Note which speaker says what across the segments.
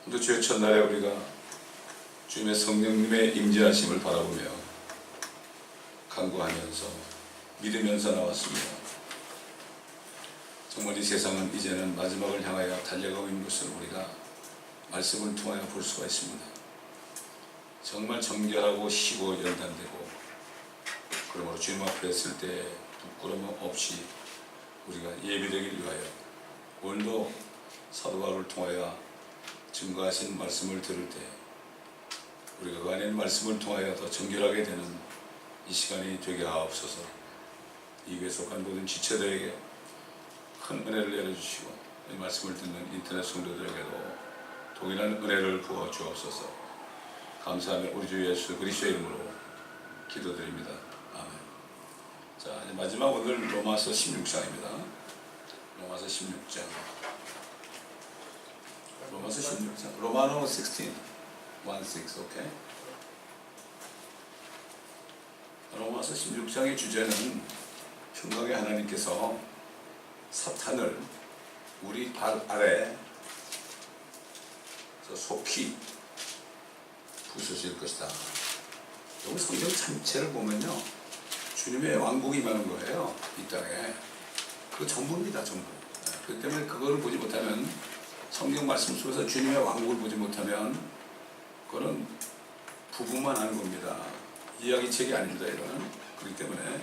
Speaker 1: 또 주의 첫날에 우리가 주님의 성령님의 임재하심을 바라보며 간구하면서 믿으면서 나왔습니다. 정말 이 세상은 이제는 마지막을 향하여 달려가고 있는 것을 우리가 말씀을 통하여 볼 수가 있습니다. 정말 정결하고 희고 연단되고 그러므로 주님 앞에 설 때 부끄러움 없이 우리가 예비되길 위하여 오늘도 사도 바울을 통하여 증거하신 말씀을 들을 때 우리가 그 안에 있는 말씀을 통하여 더 정결하게 되는 이 시간이 되게 하옵소서. 이 교회 속한 모든 지체들에게 큰 은혜를 내려주시고 이 말씀을 듣는 인터넷 성도들에게도 동일한 은혜를 부어 주옵소서. 감사하며 우리 주 예수 그리스도의 이름으로 기도드립니다. 아멘. 자, 이제 마지막 오늘 로마서 16장입니다. 로마서 16장. 로마서 16장. 로마노 16. 16, 오케이. 로마서 16장의 주제는 평강의 하나님께서 사탄을 우리 발 아래 속히 부수실 것이다. 여기 성경 전체를 보면요, 주님의 왕국이 임하는 거예요. 이 땅에. 그거 전부입니다. 전부. 그렇기 때문에 그거를 보지 못하면, 성경 말씀 속에서 주님의 왕국을 보지 못하면 그거는 부부만 하는 겁니다. 이야기책이 아닙니다. 이거는. 그렇기 때문에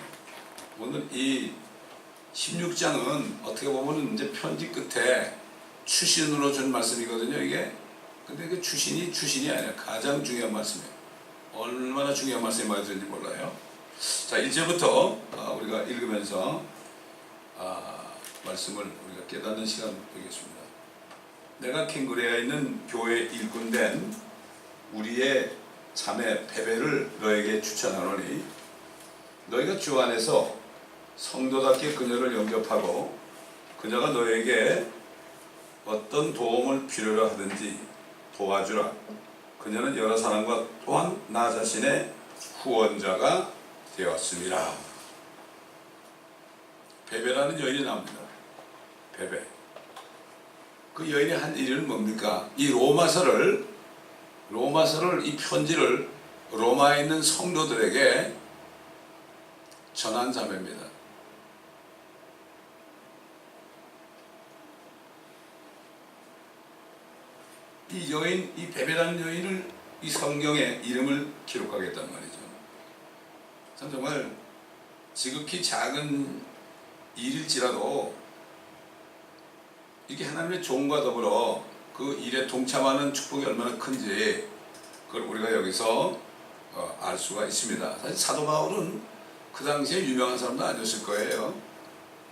Speaker 1: 오늘 이 16장은 어떻게 보면 이제 편지 끝에 추신으로 준 말씀이거든요. 이게. 근데 그 추신이 아니라 가장 중요한 말씀이에요. 얼마나 중요한 말씀이 많이 들는지 몰라요. 자, 1절부터 우리가 읽으면서 말씀을 우리가 깨닫는 시간 되겠습니다. 내가 ken그레아에 있는 교회 일꾼된 우리의 자매 베베를 너에게 추천하노니 너희가 주 안에서 성도답게 그녀를 영접하고 그녀가 너에게 어떤 도움을 필요로 하든지 도와주라. 그녀는 여러 사람과 또한 나 자신의 후원자가 되었습니다. 베베라는 여인이 나옵니다. 베베. 그 여인이 한 일은 뭡니까? 이 로마서를 이 편지를 로마에 있는 성도들에게 전한 자매입니다. 이 여인, 이 베베라는 여인을 이 성경에 이름을 기록하겠단 말이죠. 참 정말 지극히 작은 일일지라도 이게 하나님의 종과 더불어 그 일에 동참하는 축복이 얼마나 큰지 그걸 우리가 여기서 알 수가 있습니다. 사실 사도 바울은 그 당시에 유명한 사람도 아니었을 거예요.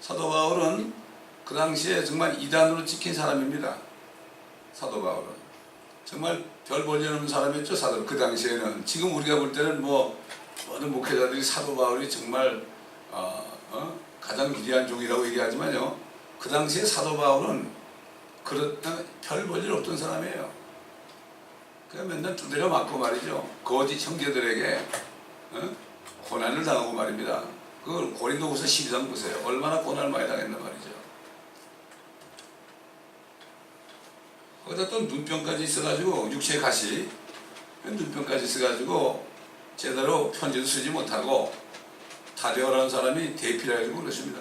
Speaker 1: 사도 바울은 그 당시에 정말 이단으로 찍힌 사람입니다. 사도 바울은 정말 별 볼 일 없는 사람이었죠. 사도 그 당시에는. 지금 우리가 볼 때는 모든 목회자들이 사도 바울이 정말 가장 위대한 종이라고 얘기하지만요, 그 당시에 사도 바울은 별 볼 일 없던 사람이에요. 그냥 맨날 두드려 맞고 말이죠. 거짓 형제들에게 고난을 당하고 말입니다. 그 고린도후서 12장 보세요. 얼마나 고난을 많이 당했나 말이죠. 거기다 또 눈병까지 있어가지고, 육체 가시 눈병까지 있어가지고 제대로 편지도 쓰지 못하고 타데오라는 사람이 대피를 해가지고 그러십니다.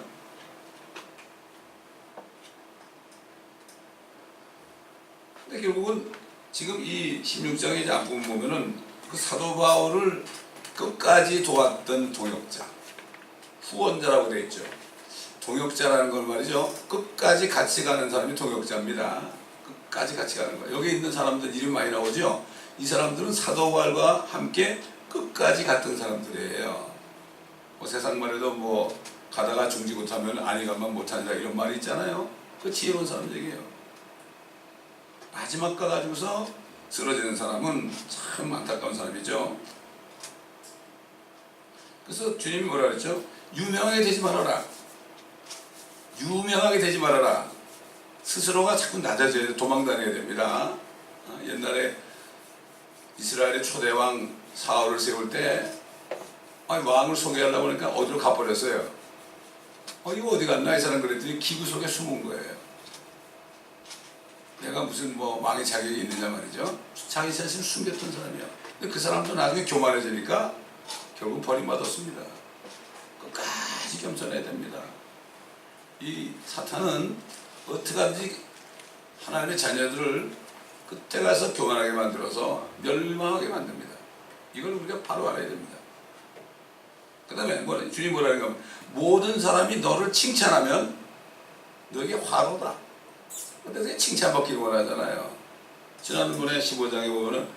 Speaker 1: 근데 결국은 지금 이 16장의 앞부분 보면은 그 사도 바울을 끝까지 도왔던 동역자, 후원자라고 되어 있죠. 동역자라는 건 말이죠, 끝까지 같이 가는 사람이 동역자입니다. 끝까지 같이 가는 거예요. 여기 있는 사람들 이름 많이 나오죠. 이 사람들은 사도 바울과 함께 끝까지 갔던 사람들이에요. 세상만 해도 가다가 중지 못하면 아니 가만 못한다 이런 말이 있잖아요. 그 지혜로운 사람 얘기예요. 마지막 가가지고서 쓰러지는 사람은 참 안타까운 사람이죠. 그래서 주님이 뭐라 그랬죠? 유명하게 되지 말아라. 유명하게 되지 말아라. 스스로가 자꾸 낮아져야 도망다녀야 됩니다. 옛날에 이스라엘의 초대왕 사울을 세울 때 왕을 소개하려고 하니까 어디로 가버렸어요. 이거 어디 갔나 이 사람 그랬더니 기구 속에 숨은 거예요. 내가 무슨 뭐 왕의 자격이 있느냐 말이죠. 자기 자신을 숨겼던 사람이야. 근데 그 사람도 나중에 교만해지니까 결국 버림받았습니다. 끝까지 겸손해야 됩니다. 이 사탄은 어떻게 하든지 하나님의 자녀들을 끝에 가서 교만하게 만들어서 멸망하게 만듭니다. 이걸 우리가 바로 알아야 됩니다. 그 다음에 주님 뭐라는 가 모든 사람이 너를 칭찬하면 너에게 화로다. 근데 칭찬받기를 원하잖아요. 지난번에 15장에 보면은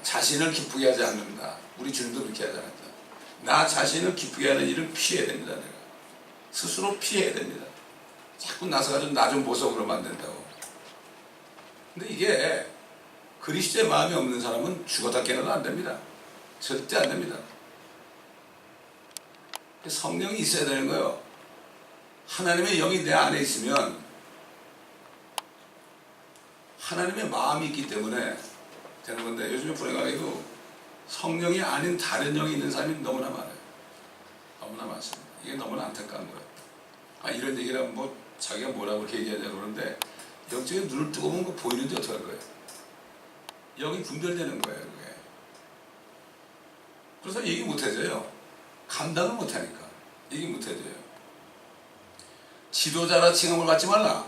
Speaker 1: 자신을 기쁘게 하지 않는다. 우리 주님도 그렇게 하지 않았다. 나 자신을 기쁘게 하는 일을 피해야 됩니다. 내가 스스로 피해야 됩니다. 자꾸 나서가지고 나 좀 보석으로 만든다고. 근데 이게 그리스도의 마음이 없는 사람은 죽었다 깨어나도 안 됩니다. 절대 안 됩니다. 성령이 있어야 되는 거예요. 하나님의 영이 내 안에 있으면 하나님의 마음이 있기 때문에 되는 건데, 요즘에 불행하게도 성령이 아닌 다른 영이 있는 사람이 너무나 많아요. 너무나 많습니다. 이게 너무나 안타까운 거예요. 이런 얘기를 하면 뭐 자기가 뭐라고 그렇게 얘기하냐고 그러는데, 영적인 눈을 뜨고 보면 그거 보이는데 어떡할 거예요? 영이 분별되는 거예요, 그게. 그래서 얘기 못 해줘요. 감당을 못 하니까. 얘기 못 해줘요. 지도자라 칭함을 받지 말라.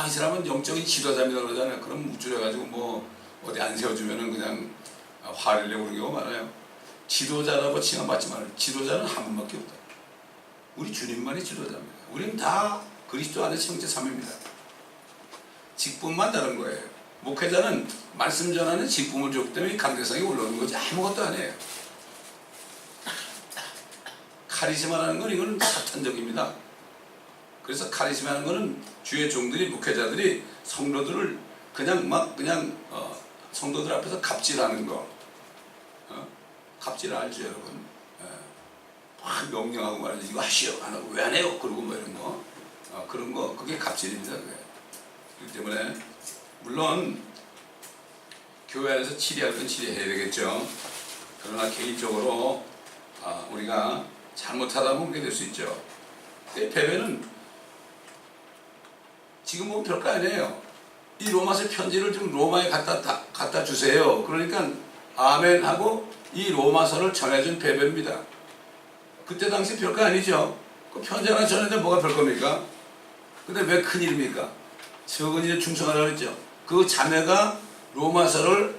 Speaker 1: 이 사람은 영적인 지도자입니다 그러잖아요. 그럼 우쭐해가지고 뭐 어디 안 세워주면은 그냥 화를 내고 그런 경우가 많아요. 지도자라고 칭함 받지 말라. 지도자는 한 분밖에 없다. 우리 주님만이 지도자입니다. 우리는 다 그리스도 안에 형제 삼위입니다. 직분만 다른 거예요. 목회자는 말씀 전하는 직분을 줬기 때문에 강대상이 올라오는 거지 아무것도 아니에요. 카리스마라는 건 이건 사탄적입니다. 그래서 카리스마라는 거는 주의 종들이, 목회자들이 성도들을 그냥 성도들 앞에서 갑질하는 거. 갑질 알죠 여러분? 막 명령하고 말이죠. 이거 하시오 안 하고 왜 안 해요? 그러고 뭐 이런 거. 그런 거 그게 갑질입니다. 그게. 그렇기 때문에 물론 교회 안에서 치리할 건 치리해야 되겠죠. 그러나 개인적으로 우리가 잘못하다 보면 그렇게 될 수 있죠. 배배는 지금 보면 별거 아니에요. 이 로마서 편지를 좀 로마에 갖다 주세요. 그러니까 아멘 하고 이 로마서를 전해준 배배입니다. 그때 당시 별거 아니죠. 그 편지 하나 전했는데 뭐가 별겁니까? 근데 왜 큰일입니까? 적은 일에 충성하라고 했죠. 그 자매가 로마서를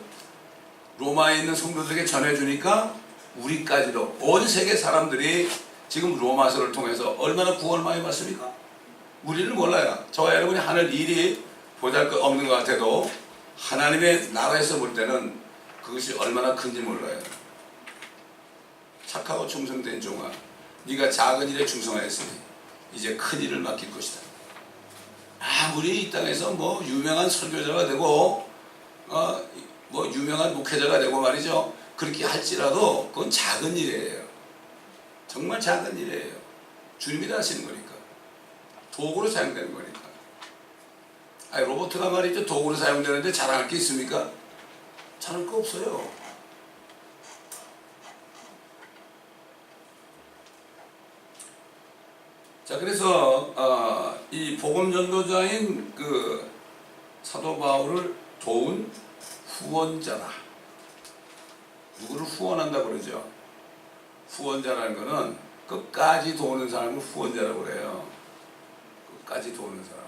Speaker 1: 로마에 있는 성도들에게 전해주니까 우리까지도 온 세계 사람들이 지금 로마서를 통해서 얼마나 구원을 많이 받습니까? 우리는 몰라요. 저와 여러분이 하는 일이 보잘것없는 것 같아도 하나님의 나라에서 볼 때는 그것이 얼마나 큰지 몰라요. 착하고 충성된 종아, 네가 작은 일에 충성하였으니 이제 큰 일을 맡길 것이다. 우리 이 땅에서 뭐 유명한 설교자가 되고 뭐 유명한 목회자가 되고 말이죠. 그렇게 할지라도 그건 작은 일이에요. 정말 작은 일이에요. 주님이 다 하시는 거니까. 도구로 사용되는 거니까. 로봇가 말이죠. 도구로 사용되는데 자랑할 게 있습니까? 자랑할 거 없어요. 자, 그래서 이 복음 전도자인 그 사도 바울을 도운 후원자다. 누구를 후원한다 그러죠? 후원자라는 거는 끝까지 도우는 사람을 후원자라고 그래요. 끝까지 도우는 사람.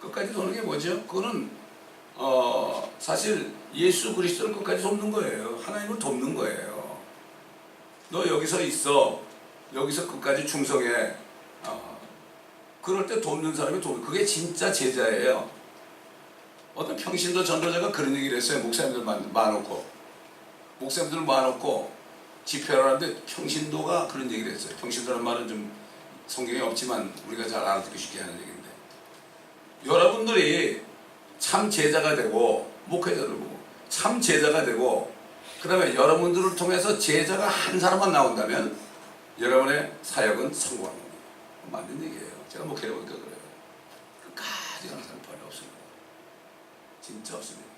Speaker 1: 끝까지 도우는 게 뭐죠? 그거는 사실 예수 그리스도를 끝까지 돕는 거예요. 하나님을 돕는 거예요. 너 여기서 있어. 여기서 끝까지 충성해. 그럴 때 돕는 사람이 그게 진짜 제자예요. 어떤 평신도 전도자가 그런 얘기를 했어요. 목사님들 모아놓고 집회를 하는데 평신도가 그런 얘기를 했어요. 평신도라는 말은 좀 성경에 없지만 우리가 잘 알아듣기 쉽게 하는 얘기인데, 여러분들이 참 제자가 되고 목회자들 보고 참 제자가 되고 그 다음에 여러분들을 통해서 제자가 한 사람만 나온다면 여러분의 사역은 성공한 겁니다. 맞는 얘기예요. 제가 목회를 보니까 그래요. 끝까지 가는 사람 별로 없습니다. 진짜 없습니다.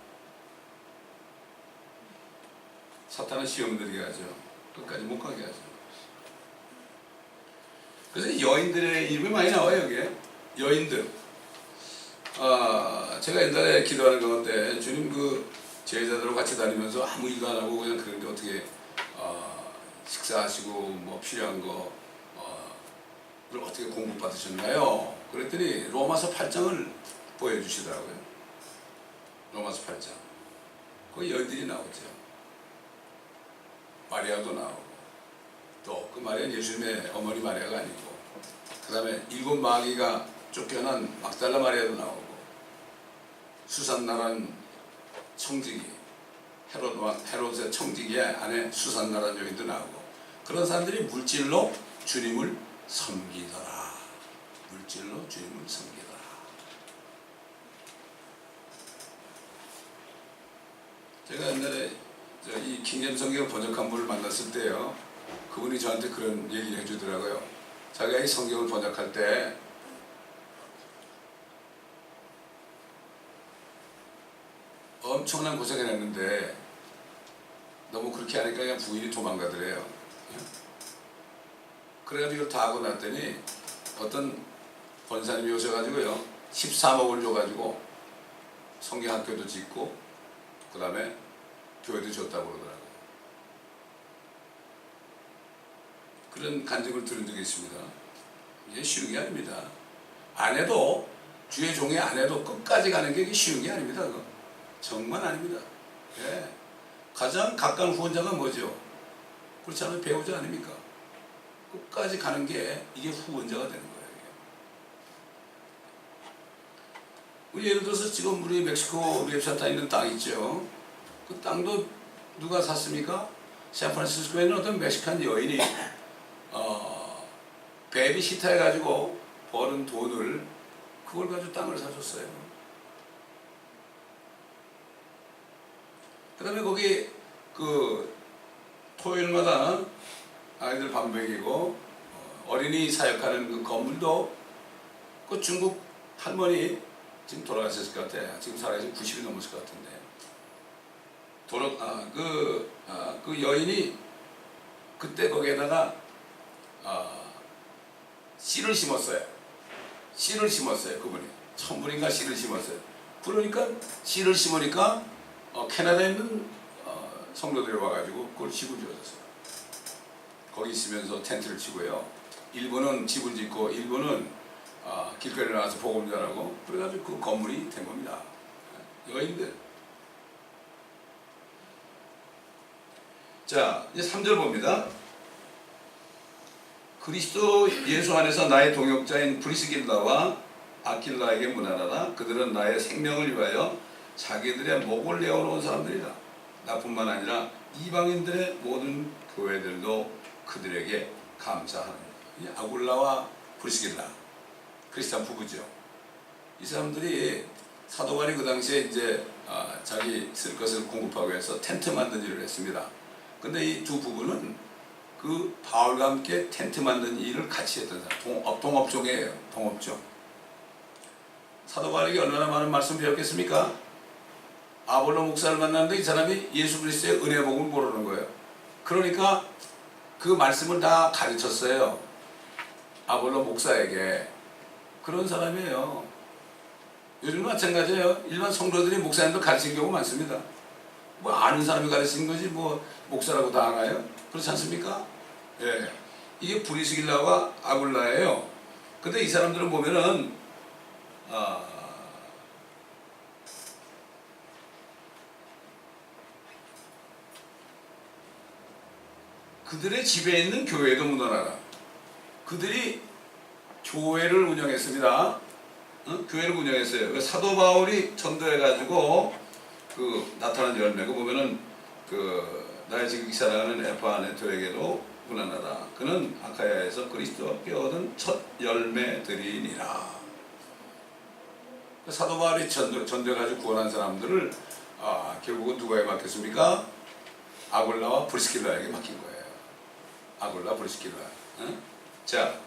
Speaker 1: 사탄은 시험 들게 하죠. 끝까지 못 가게 하죠. 그래서 여인들의 이름이 많이 나와요. 여기에 여인들. 제가 옛날에 기도하는 가운데 주님 그 제자들하고 같이 다니면서 아무 일도 안 하고 그냥 그런데 어떻게 식사하시고 뭐 필요한 거 그걸 어떻게 공부 받으셨나요? 그랬더니 로마서 8장을 보여주시더라고요. 로마서 8장. 거기 여인들이 나오죠. 마리아도 나오고 또 그 마리아는 예수님의 어머니 마리아가 아니고 그 다음에 7 마귀가 쫓겨난 막달라 마리아도 나오고 수산나라는 청지기 헤롯의 청지기의 아내 수산나라는 여인도 나오고 그런 사람들이 물질로 주님을 섬기더라. 물질로 주님을 섬기더라. 제가 옛날에 이 킹제임스 성경 번역한 분을 만났을 때요, 그분이 저한테 그런 얘기를 해주더라고요. 자기가 이 성경을 번역할 때 엄청난 고생을 했는데 너무 그렇게 하니까 그냥 부인이 도망가더래요. 그래가지고 이걸 다 하고 났더니 어떤 권사님이 오셔가지고요 13억을 줘가지고 성경학교도 짓고 그 다음에 교회도 줬다고 그러더라고요. 그런 간증을 들은 적이 있습니다. 이게 쉬운 게 아닙니다. 아내도 주의 종의 아내도 끝까지 가는 게 쉬운 게 아닙니다. 그거. 정말 아닙니다. 예. 가장 가까운 후원자가 뭐죠? 그렇지 않으면 배우자 아닙니까? 끝까지 가는 게 이게 후원자가 되는 거예요. 우리 예를 들어서 지금 우리 멕시코 랩사타 있는 땅 있죠. 그 땅도 누가 샀습니까? 샌프란시스코에 있는 어떤 멕시칸 여인이 베이비시터 해가지고 버는 돈을 그걸 가지고 땅을 사줬어요. 그 다음에 거기 그 토요일마다 아이들 밥 먹이고 어린이 사역하는 그 건물도 그 중국 할머니 지금 돌아가셨을 것 같아요. 지금 살아계신 90이 넘었을 것 같은데 그 여인이 그때 거기에다가 씨를 심었어요. 씨를 심었어요. 그분이 1000불인가 씨를 심었어요. 그러니까 씨를 심으니까 캐나다에 있는 성도들이 와가지고 그걸 집을 지어줬어요. 거기 있으면서 텐트를 치고요. 일부는 집을 짓고 일부는 길거리에 나와서 복음 전하고 그래가지고 그 건물이 된 겁니다. 여인들. 자, 이제 3절 봅니다. 그리스도 예수 안에서 나의 동역자인 브리스길라와 아킬라에게 문안하라. 그들은 나의 생명을 위하여 자기들의 목을 내어놓은 사람들이다. 나뿐만 아니라 이방인들의 모든 교회들도 그들에게 감사하느니라. 아굴라와 브리스길라 크리스찬 부부죠. 이 사람들이 사도 바울이 그 당시에 이제 자기 쓸 것을 공급하기 위해서 텐트 만든 일을 했습니다. 근데 이 두 부부는 그 바울과 함께 텐트 만든 일을 같이 했던 사람, 동업종이에요. 동업종. 사도 바울에게 얼마나 많은 말씀 배웠겠습니까? 아볼로 목사를 만났는데 이 사람이 예수 그리스도의 은혜 복음을 모르는 거예요. 그러니까 그 말씀을 다 가르쳤어요. 아볼로 목사에게. 그런 사람이에요. 요즘 마찬가지예요. 일반 성도들이 목사님들 가르치는 경우 많습니다. 뭐 아는 사람이 가르치는 거지 뭐 목사라고 다 알아요? 그렇지 않습니까? 예. 이게 브리스길라와 아굴라예요. 근데 이 사람들은 보면은 그들의 집에 있는 교회도 문안하라. 그들이 교회를 운영했습니다. 교회를 운영했어요. 사도 바울이 전도해가지고 그 나타난 열매, 그 보면은 그 나의 지극히 사랑하는 에파네토에게도 문안하라. 그는 아카야에서 그리스도와 함께 얻은 첫 열매들이니라. 사도 바울이 전도해가지고 구원한 사람들을 결국은 누구에게 맡겼습니까? 아굴라와 브리스길라에게 맡긴 거예요. 아굴라, 브리스길라. 자,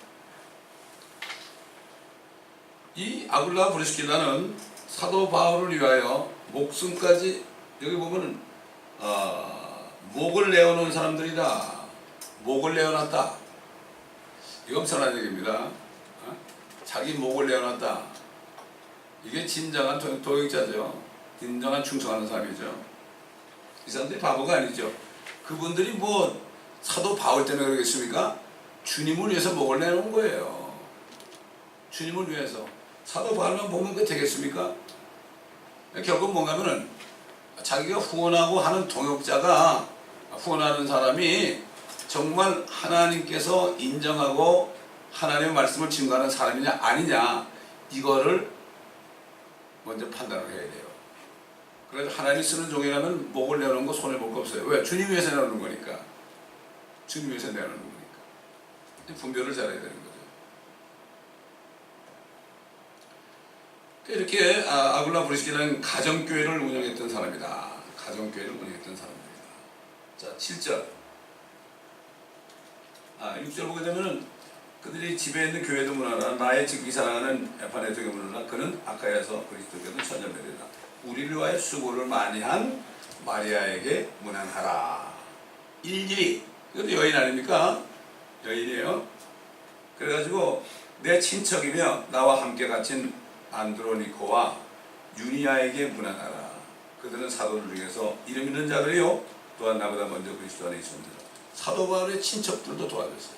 Speaker 1: 이 아굴라, 브리스길라는 사도 바울을 위하여 목숨까지, 여기 보면은 목을 내어놓은 사람들이다. 목을 내어놨다. 이거 엄청난 얘기입니다. 자기 목을 내어놨다. 이게 진정한 도역자죠. 진정한 충성하는 사람이죠. 이 사람들이 바보가 아니죠. 그분들이 뭐 사도 바울 때문에 그러겠습니까? 주님을 위해서 목을 내놓은 거예요. 주님을 위해서. 사도 바울만 보면 그 되겠습니까? 결국 뭔가면은 자기가 후원하고 하는 동역자가, 후원하는 사람이 정말 하나님께서 인정하고 하나님의 말씀을 증거하는 사람이냐 아니냐, 이거를 먼저 판단을 해야 돼요. 그래서 하나님 쓰는 종이라면 목을 내놓은 거 손해볼 거 없어요. 왜? 주님 위해서 내놓는 거니까. 주님 위해서 내놓는 거니까. 분별을 잘해야 되는 거죠. 이렇게 아굴라 브리스기는 가정교회를 운영했던 사람이다. 가정교회를 운영했던 사람입니다. 자, 7절. 6절 보게 되면은 그들이 집에 있는 교회도 문하라. 나의 직기 사랑하는 에파네토에게 문하라. 그는 아카야에서 그리스도께도 천년되리라. 우리를 위하여 수고를 많이 한 마리아에게 문안하라. 일일이. 이것도 여인 아닙니까? 여인이에요. 그래가지고 내 친척이며 나와 함께 갇힌 안드로니코와 유니아에게 문안하라. 그들은 사도들 중에서 이름 있는 자들이요 또한 나보다 먼저 그리스도 안에 있습니다. 사도 바울의 친척들도 도와줬어요.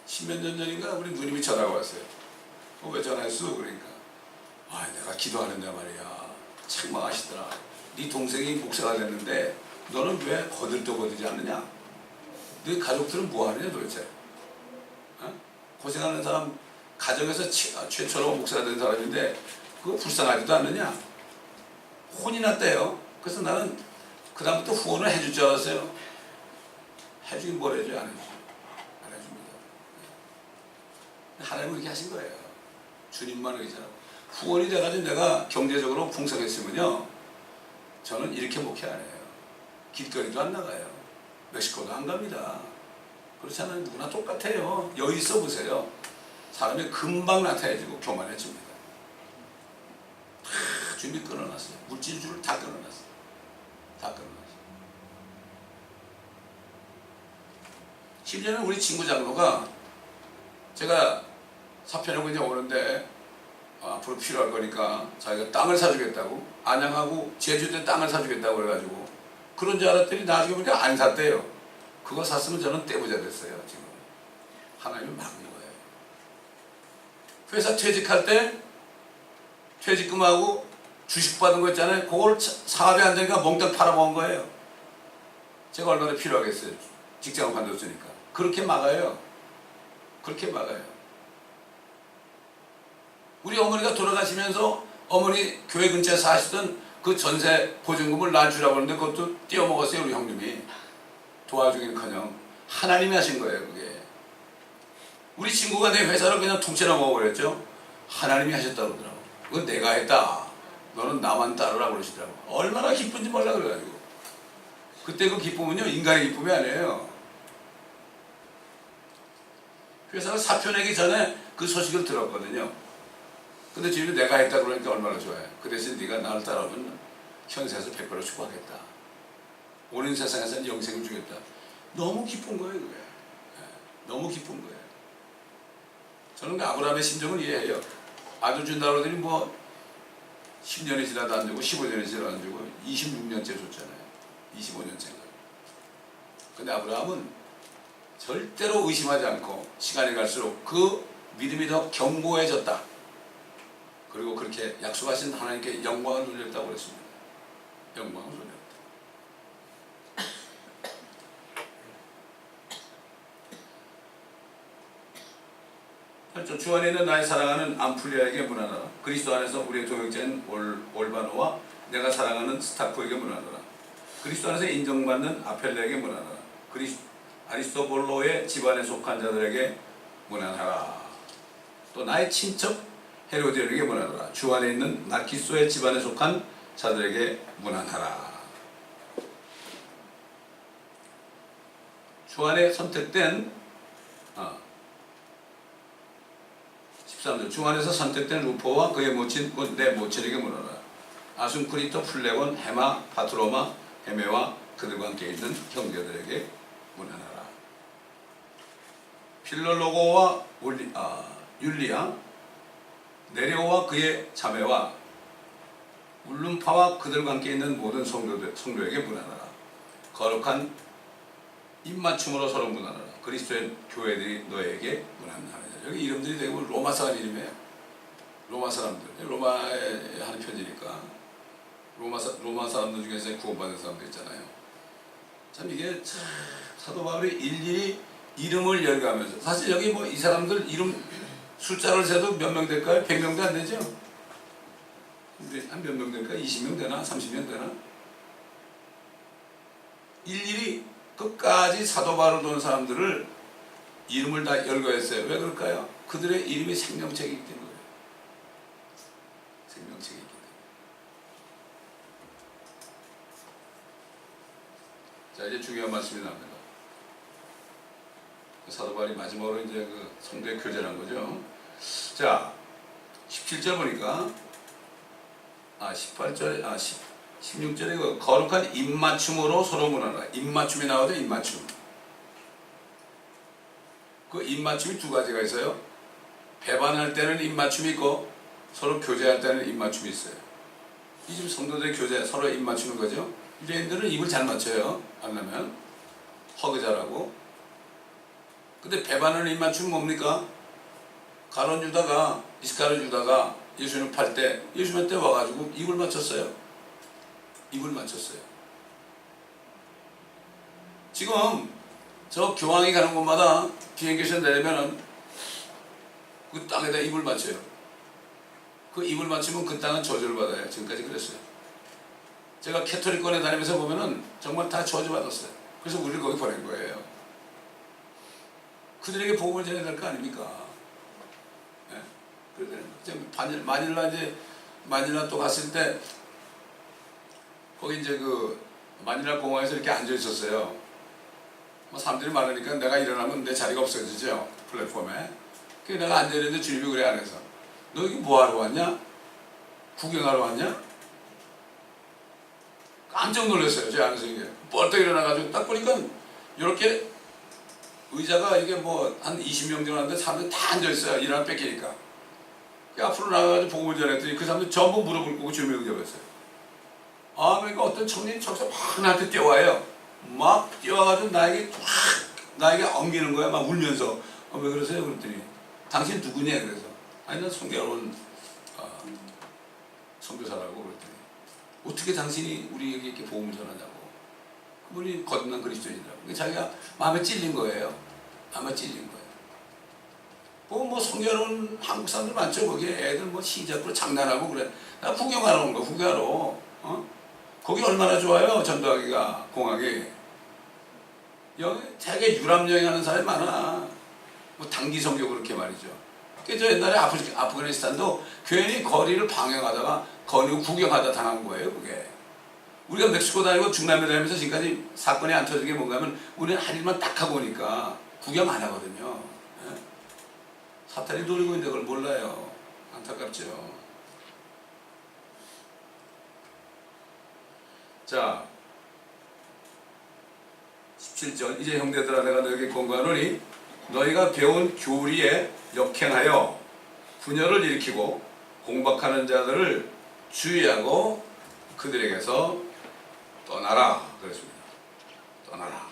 Speaker 1: 10몇 년 전인가 우리 누님이 전화가 왔어요. 왜 전화했어? 그러니까 내가 기도하는데 말이야, 책망하시더라. 네 동생이 목사가 됐는데 너는 왜 거들떠거리지 않느냐? 네 가족들은 뭐 하느냐 도대체? 고생하는 사람, 가정에서 최초로 목사가 된 사람인데 그거 불쌍하지도 않느냐? 혼이 났대요. 그래서 나는 그 다음부터 후원을 해줄 줄 알았어요. 해주긴 뭘 해줘요? 안 해줍니다. 하나님은 그렇게 하신 거예요. 주님만 의지하고. 후원이 돼가지고 내가 경제적으로 풍성했으면요, 저는 이렇게 목회 안 해요. 길거리도 안 나가요. 멕시코도 안 갑니다. 그렇잖아요. 누구나 똑같아요. 여기 있어 보세요. 사람이 금방 나타나지고 교만해집니다. 다 준비 끊어놨어요. 물질줄을 다 끊어놨어요. 다 끊어놨어요. 심지어는 우리 친구 장로가 제가 사표내고 이제 오는데 앞으로 필요할 거니까 자기가 땅을 사주겠다고, 안양하고 제주도에 땅을 사주겠다고 그래가지고 그런 줄 알았더니 나중에 보니까 안 샀대요. 그거 샀으면 저는 떼부자 됐어요. 지금 하나님은 막은 거예요. 회사 퇴직할 때 퇴직금하고 주식 받은 거 있잖아요. 그걸 사업에 안 되니까 몽땅 팔아먹은 거예요. 제가 얼마나 필요하겠어요. 직장을 관뒀으니까. 그렇게 막아요. 그렇게 막아요. 우리 어머니가 돌아가시면서 어머니 교회 근처에 사시던 그 전세 보증금을 난 주라고 하는데 그것도 떼어먹었어요. 우리 형님이. 도와주긴커녕 하나님이 하신 거예요. 그게. 우리 친구가 내 회사를 그냥 통째로 먹어버렸죠. 하나님이 하셨다고 그러더라고. 그건 내가 했다. 너는 나만 따르라고 그러시더라고. 얼마나 기쁜지 몰라 그래가지고. 그때 그 기쁨은요, 인간의 기쁨이 아니에요. 회사가 사표 내기 전에 그 소식을 들었거든요. 근데 지금 내가 했다 그러니까 얼마나 좋아요. 그 대신 네가 나를 따라오면 현세에서 100배로 축복하겠다. 오는 세상에서는 영생을 주겠다. 너무 기쁜 거예요, 그게. 너무 기쁜 거예요. 저는 그 아브라함의 심정을 이해해요. 아들 준다고 그러더니 뭐 10년이 지나도 안 주고 15년이 지나도 안 주고 26년째 줬잖아요. 25년째인가. 근데 아브라함은 절대로 의심하지 않고 시간이 갈수록 그 믿음이 더 견고해졌다. 그리고 그렇게 약속하신 하나님께 영광을 돌렸다고 그랬습니다. 영광을 돌렸다. 주 안에 있는 나의 사랑하는 암플리아에게 문안하라. 그리스도 안에서 우리의 동역자인 올바노와 내가 사랑하는 스타코에게 문안하라. 그리스도 안에서 인정받는 아펠레에게 문안하라. 아리스토볼로의 집안에 속한 자들에게 문안하라. 또 나의 친척 헤로디에게 문안하라. 주 안에 있는 나키소의 집안에 속한 자들에게 문안하라. 주 안에 선택된 13절 주 안에서 선택된 루포와 그의 모친 곧 내 모친에게 문안하라. 아순크리토, 플레곤, 헤마, 파트로마, 헤메와 그들과 함께 있는 형제들에게 문안하라. 필로로고와 율리아 네레오와 그의 자매와 울lum파와 그들과 함께 있는 모든 성도에게 문안하라. 거룩한 입맞춤으로 서로 문안하라. 그리스도의 교회들이 너에게 문안하라. 여기 이름들이 대부분 로마 사람 이름이에요. 로마 사람들. 로마에 하는 편지니까 로마 사람들 중에서 구원받은 사람들 있잖아요. 참 이게 사도 바울이 일일이 이름을 열거하면서, 사실 여기 뭐 이 사람들 이름 숫자를 세도 몇 명 될까요? 100명도 안 되죠? 한 몇 명 될까요? 20명 되나? 30명 되나? 일일이 끝까지 사도 바울을 도는 사람들을 이름을 다 열거했어요. 왜 그럴까요? 그들의 이름이 생명책이기 때문에. 생명책이기 때문에. 자, 이제 중요한 말씀이 나옵니다. 사도 바울이 마지막으로 이제 그 성도의 교제란 거죠. 자, 17절 보니까 18절 16절에 그 거룩한 입맞춤으로 서로 문안하라. 입맞춤이 나오죠. 입맞춤. 그 입맞춤이 두 가지가 있어요. 배반할 때는 입맞춤이 있고 서로 교제할 때는 입맞춤이 있어요. 이 지금 성도들의 교제, 서로 입맞추는 거죠. 유대인들은 입을 잘 맞춰요. 만나면 허그 잘하고. 근데 배반하는 입맞춤은 뭡니까? 가룟 유다가, 이스카리ot 유다가 예수님 팔 때 예수님한테 와가지고 입을 맞췄어요. 입을 맞췄어요. 지금 저 교황이 가는 곳마다 비행기에서 내리면은 그 땅에다 입을 맞춰요. 그 입을 맞추면 그 땅은 저주를 받아요. 지금까지 그랬어요. 제가 캐토릭권에 다니면서 보면은 정말 다 저주받았어요. 그래서 우리를 거기 보낸 거예요. 그들에게 복음을 전해야 될 거 아닙니까? 네? 마닐라 또 갔을 때 거기 이제 그 마닐라 공항에서 이렇게 앉아 있었어요. 뭐 사람들이 많으니까 내가 일어나면 내 자리가 없어지죠. 플랫폼에. 그래서 내가 앉아 있는데 주님이 그래 안에서 너 여기 뭐 하러 왔냐? 구경하러 왔냐? 깜짝 놀랐어요. 제 안에서 이게 벌떡 일어나가지고 딱 보니까 이렇게 의자가 이게 뭐 한 20명 정도 하는데 사람들이 다 앉아있어요. 일어나 뺏기니까. 앞으로 나가가지고 복음을 전했더니 그 사람들 전부 무릎을 꿇고 주님을 의존했어요. 그러니까 어떤 청년이 저기서 막 나한테 뛰어와요. 막 뛰어와가지고 나에게 엉기는 거야. 막 울면서. 왜 그러세요? 그랬더니 당신 누구냐? 그래서 아니 난 성경을 선교사라고. 그랬더니 어떻게 당신이 우리에게 이렇게 복음을 전하냐고. 그분이 거듭난 그리스도인이라고. 자기가 마음에 찔린 거예요. 마음에 찔린 거예요. 뭐 성경은 한국 사람들 많죠. 거기에 애들 뭐 시작으로 장난하고 그래. 나 구경하러 온 거야. 구경하러. 거기 얼마나 좋아요. 전도하기가 공항이. 여기 되게 유람 여행하는 사람이 많아. 뭐 단기 선교 그렇게 말이죠. 그래서 옛날에 아프가니스탄도 괜히 거리를 방향하다가 거리 구경하다 당한 거예요. 그게. 우리가 멕시코 다니고 중남미 다니면서 지금까지 사건이 안 터진 게 뭔가 하면 우리는 할 일만 딱 하고 오니까 구경 안 하거든요. 사탄이 노리고 있는데 그걸 몰라요. 안타깝죠. 자, 17절 이제 형제들아 내가 너에게 권고하노니 너희가 배운 교리에 역행하여 분열을 일으키고 공박하는 자들을 주의하고 그들에게서 떠나라. 그랬습니다. 떠나라.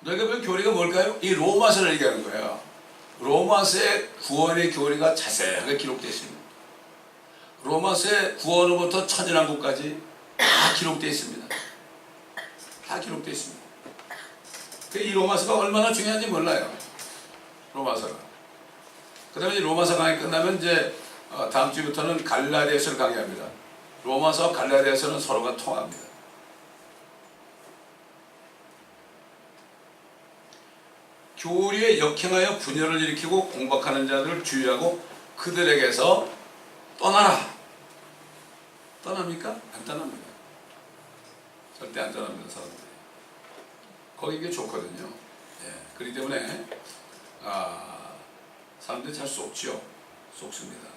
Speaker 1: 너희가 배운 교리가 뭘까요? 이 로마서를 얘기하는 거예요. 로마서의 구원의 교리가 자세하게 기록되어 있습니다. 로마서의 구원으로부터 천연왕국까지 다 기록되어 있습니다. 다 기록되어 있습니다. 이 로마서가 얼마나 중요한지 몰라요. 로마서가. 그 다음에 로마서 강의 끝나면 이제 다음 주부터는 갈라디아서를 강의합니다. 로마서와 갈라디아서는 서로가 통합니다. 교리에 역행하여 분열을 일으키고 공박하는 자들을 주의하고 그들에게서 떠나라. 떠납니까? 안 떠납니다. 절대 안 떠납니다. 사람들이. 거기 이게 좋거든요. 그렇기 때문에 사람들이 잘 속죠. 속습니다.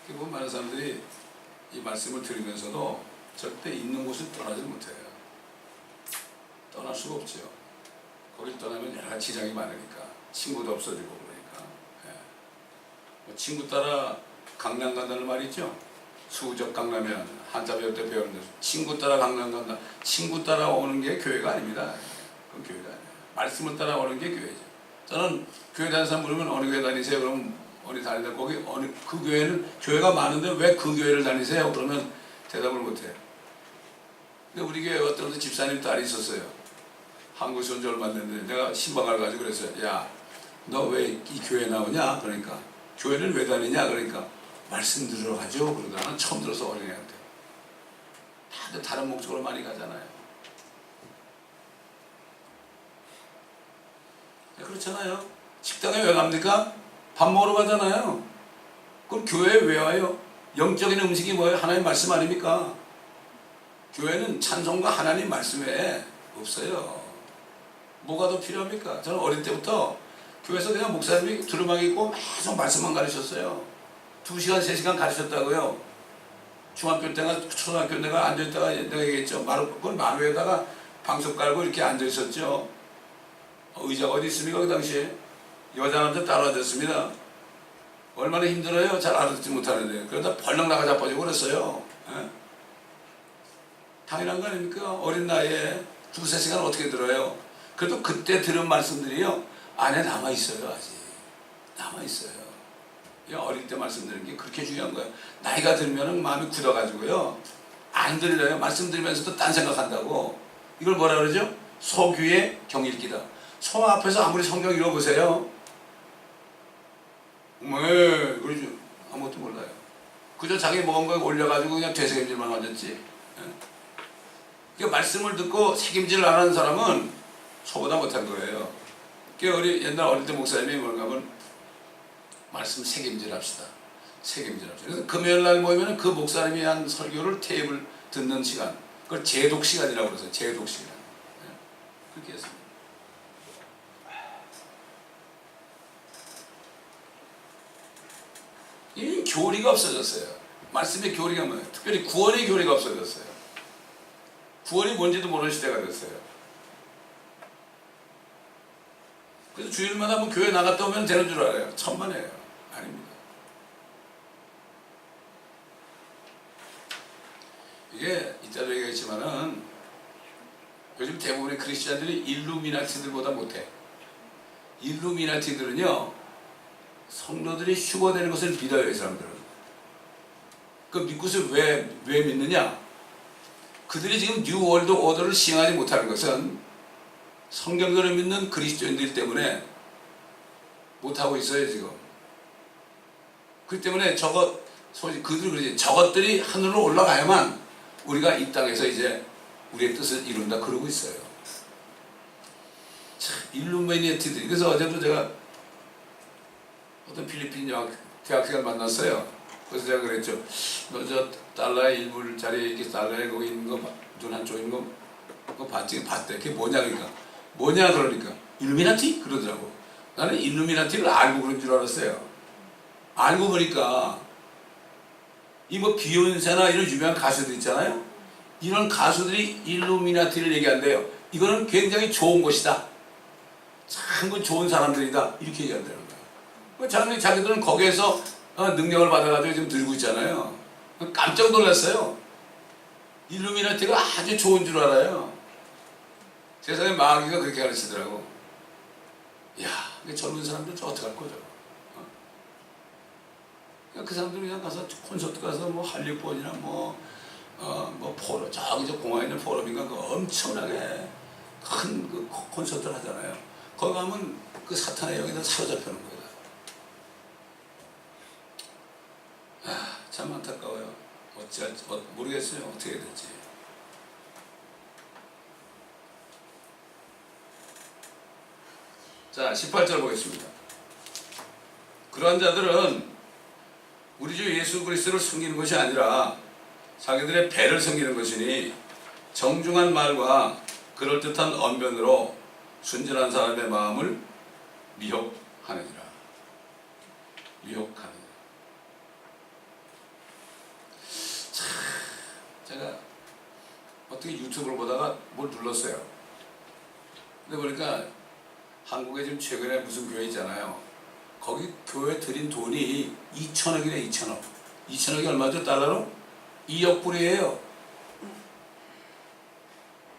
Speaker 1: 보면 많은 사람들이 이 말씀을 들으면서도 절대 있는 곳을 떠나지 못해요. 떠날 수가 없죠. 거길 떠나면 여러 가지 지장이 많으니까. 친구도 없어지고 그러니까. 친구 따라 강남 간다는 말이 있죠. 수적 강남이라는 한자 배울 때 배우는데 친구 따라 강남 간다. 친구 따라 오는 게 교회가 아닙니다. 그건 교회가 아니에요. 말씀을 따라 오는 게 교회죠. 저는 교회 다니는 사람 물으면 어느 교회 다니세요? 그럼 어디 다니다 거기 어느 그 교회는 교회가 많은데 왜 그 교회를 다니세요? 그러면 대답을 못해요. 근데 우리 교회 어떤 집사님 딸이 있었어요. 한국에서 온 지 얼마 안 됐는데 내가 신방을 가지고 그랬어요. 야, 너 왜 이 교회 나오냐? 그러니까 교회를 왜 다니냐? 그러니까 말씀 들으러 가죠. 그러다가 처음 들어서 어린애한테 다들 다른 목적으로 많이 가잖아요. 그렇잖아요. 식당에 왜 갑니까? 밥 먹으러 가잖아요. 그럼 교회에 왜 와요? 영적인 음식이 뭐예요? 하나님 말씀 아닙니까? 교회는 찬송과 하나님 말씀 외에 없어요. 뭐가 더 필요합니까? 저는 어릴 때부터 교회에서 그냥 목사님이 두루마기 입고 계속 말씀만 가르쳤어요. 2시간, 3시간 가르쳤다고요. 중학교 때가, 초등학교 때가 앉아있다가 내가 얘기했죠. 그건 마루에다가 방석 깔고 이렇게 앉아있었죠. 의자가 어디 있습니까? 그 당시에. 여자 남자 따로 앉았습니다. 얼마나 힘들어요? 잘 알아듣지 못하는데. 그러다 벌렁 나가 자빠지고 그랬어요. 에? 당연한 거 아닙니까? 어린 나이에 2-3시간 어떻게 들어요? 그래도 그때 들은 말씀들이요. 안에 남아있어요. 아직. 남아있어요. 어릴 때 말씀드리는 게 그렇게 중요한 거예요. 나이가 들면은 마음이 굳어가지고요. 안 들려요. 말씀 들으면서도 딴 생각한다고. 이걸 뭐라 그러죠? 소귀의 경읽기다. 소 앞에서 아무리 성경 읽어보세요. 그러죠. 아무것도 몰라요. 그저 자기 먹은 거에 올려가지고 그냥 되새김질만 하셨지. 그러니까 말씀을 듣고 책임질을 안 하는 사람은 소보다 못한 거예요. 그러니까 옛날 어릴 때 목사님이 뭔가 하면 말씀 책임질 합시다. 책임질 합시다. 그래서 금요일날 모이면 그 목사님이 한 설교를 테이블 듣는 시간. 그걸 제독 시간이라고 그래서 제독 시간. 그렇게 했습니다. 이 교리가 없어졌어요. 말씀의 교리가 뭐예요? 특별히 구원의 교리가 없어졌어요. 구원이 뭔지도 모르는 시대가 됐어요. 그래서 주일마다 뭐 교회 나갔다 오면 되는 줄 알아요. 천만에요. 아닙니다. 이게 이따도 얘기했지만은 요즘 대부분의 크리스찬들이 일루미나티들보다 못해. 일루미나티들은요 성도들이 휴거되는 것을 믿어요. 이 사람들은. 그 믿고서 왜 믿느냐? 그들이 지금 뉴월드 오더를 시행하지 못하는 것은 성경들을 믿는 그리스도인들 때문에 못하고 있어요. 지금. 그렇기 때문에 그들이 그러지. 저것들이 하늘로 올라가야만 우리가 이 땅에서 이제 우리의 뜻을 이룬다 그러고 있어요. 참 일루미나티들이. 그래서 어제도 제가 어떤 필리핀 대학생을 만났어요. 그래서 제가 그랬죠. 너 저 달러의 1불짜리 이렇게 달러에 거기 있는 거, 눈 한쪽 있는 거, 그거 봤지? 봤대. 그게 뭐냐 그러니까. 뭐냐 그러니까. 일루미나티? 그러더라고. 나는 일루미나티를 알고 그런 줄 알았어요. 알고 보니까 이 뭐 비욘세나 이런 유명한 가수들 있잖아요. 이런 가수들이 일루미나티를 얘기한대요. 이거는 굉장히 좋은 것이다. 참 좋은 사람들이다. 이렇게 얘기한다는 거예요. 자기들은 거기에서 능력을 받아가지고 지금 들고 있잖아요. 깜짝 놀랐어요. 일루미나티가 아주 좋은 줄 알아요. 세상에 마귀가 그렇게 가르치더라고. 야, 젊은 사람들 어떡할 거죠? 그 사람들 그냥 가서 콘서트 가서 뭐 할리우드나 뭐 포럼, 저기 저 공항에 있는 포럼인가 그 엄청나게 큰 그 콘서트를 하잖아요. 거기 가면 그 사탄의 영에다 사로잡혀 놓은 거예요. 참 안타까워요. 모르겠어요. 어떻게 해야 될지. 자, 18절 보겠습니다. 그러한 자들은 우리 주 예수 그리스도를 섬기는 것이 아니라 자기들의 배를 섬기는 것이니 정중한 말과 그럴듯한 언변으로 순진한 사람의 마음을 미혹하느니라. 미혹하느니라. 제가 어떻게 유튜브를 보다가 뭘 눌렀어요. 근데 보니까 한국에 지금 최근에 무슨 교회 있잖아요. 거기 교회 드린 돈이 2천억이네. 2천억. 2천억이 얼마죠? 달러로? 2억 불이에요.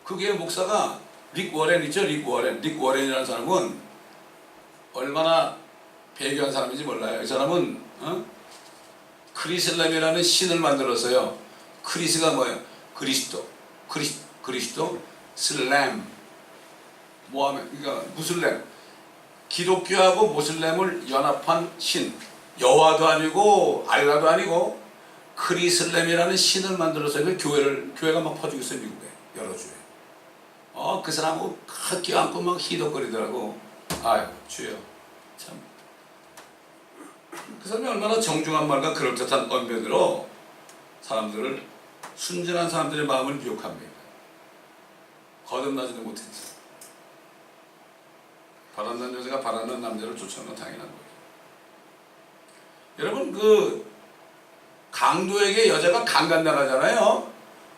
Speaker 1: 그게 목사가 릭 워렌 있죠? 릭 워렌이라는 사람은 얼마나 배교한 사람인지 몰라요. 이 사람은 크리슬람이라는 신을 만들었어요. 크리스가 뭐예요? 그리스도. 그리스도 슬람. 모하메, 그러니까 무슬렘. 기독교하고 모슬렘을 연합한 신. 여호와도 아니고 알라도 아니고 크리슬람이라는 신을 만들어서 교회가 막 퍼지고 있어요. 미국에 여러 주에. 그 사람하고 껴안고 막 희덕거리더라고. 아유 주여 참. 그 사람이 얼마나 정중한 말과 그럴듯한 언변으로 사람들을, 순진한 사람들의 마음을 미혹합니다. 거듭나지도 못했지. 바람난 여자가 바람난 남자를 쫓아오면 당연한 거예요. 여러분, 그 강도에게 여자가 강간 나가잖아요.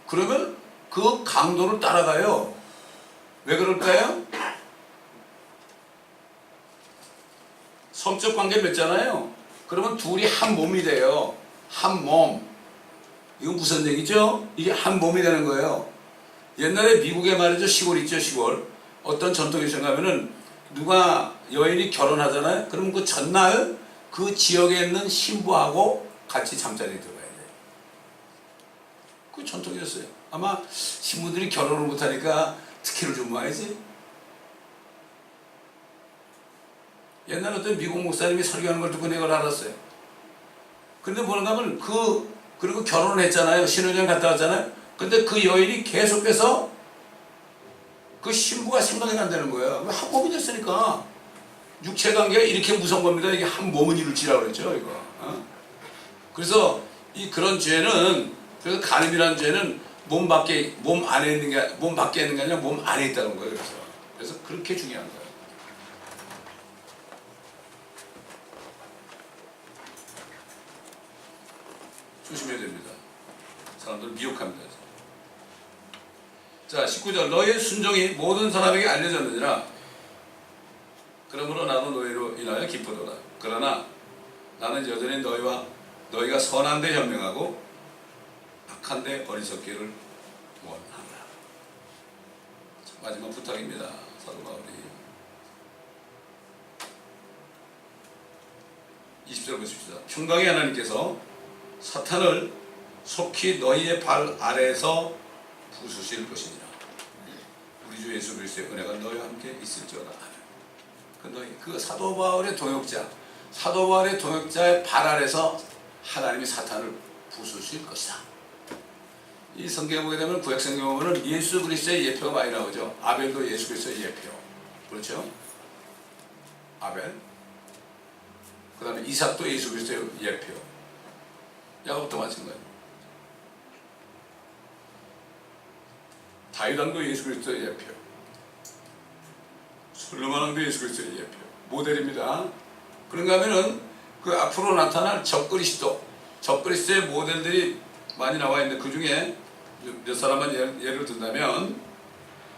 Speaker 1: 그러면 그 강도를 따라가요. 왜 그럴까요? 성적 관계 맺잖아요. 그러면 둘이 한 몸이 돼요. 한 몸. 이건 무슨 얘기죠? 이게 한 몸이 되는 거예요. 옛날에 미국에 말이죠. 시골 있죠. 시골. 어떤 전통이 있었냐면은 누가 여인이 결혼하잖아요. 그러면 그 전날 그 지역에 있는 신부하고 같이 잠자리에 들어가야 돼요. 그 전통이었어요. 아마 신부들이 결혼을 못하니까 특혜를 좀 봐야지. 옛날에 어떤 미국 목사님이 설교하는 걸 듣고 내가 알았어요. 근데 뭐라고 하면 그리고 결혼을 했잖아요. 신혼여행 갔다 왔잖아요. 근데 그 여인이 계속해서 그 신부가 생각이 난다는 거예요. 한 몸이 됐으니까. 육체관계가 이렇게 무서운 겁니다. 이게 한 몸은 이룰지라고 그랬죠, 이거. 그래서 그런 죄는, 그래서 간음이라는 죄는 몸 밖에 있는 게 아니라 몸 안에 있다는 거예요. 그래서 그렇게 중요한 거예요. 조심해야 됩니다. 사람들 미혹합니다. 자, 19절. 너희의 순종이 모든 사람에게 알려졌느니라. 그러므로 나도 너희로 인하여 기쁘도다. 그러나 나는 여전히 너희가 선한 데 현명하고 악한 데 어리석기를 원한다. 마지막 부탁입니다. 사도 바울이 20절 보십시다. 평강의 하나님께서 사탄을 속히 너희의 발 아래에서 부수실 것이니라. 우리 주 예수 그리스도의 은혜가 너희와 함께 있을지어다. 그 사도 바울의 동역자의 발 아래서 하나님이 사탄을 부수실 것이다. 이 성경에 보게 되면 구약 성경에 보면 예수 그리스도의 예표가 많이 나오죠. 아벨도 예수 그리스도의 예표. 그렇죠? 아벨. 그 다음에 이삭도 예수 그리스도의 예표. 야곱도 마찬가지. 다윗왕도 예수 그리스도의 예표. 솔로몬 왕도 예수 그리스도의 예표. 모델입니다. 그런가 하면은 그 앞으로 나타날 적그리스도의 모델들이 많이 나와 있는데 그 중에 몇 사람만 예를 든다면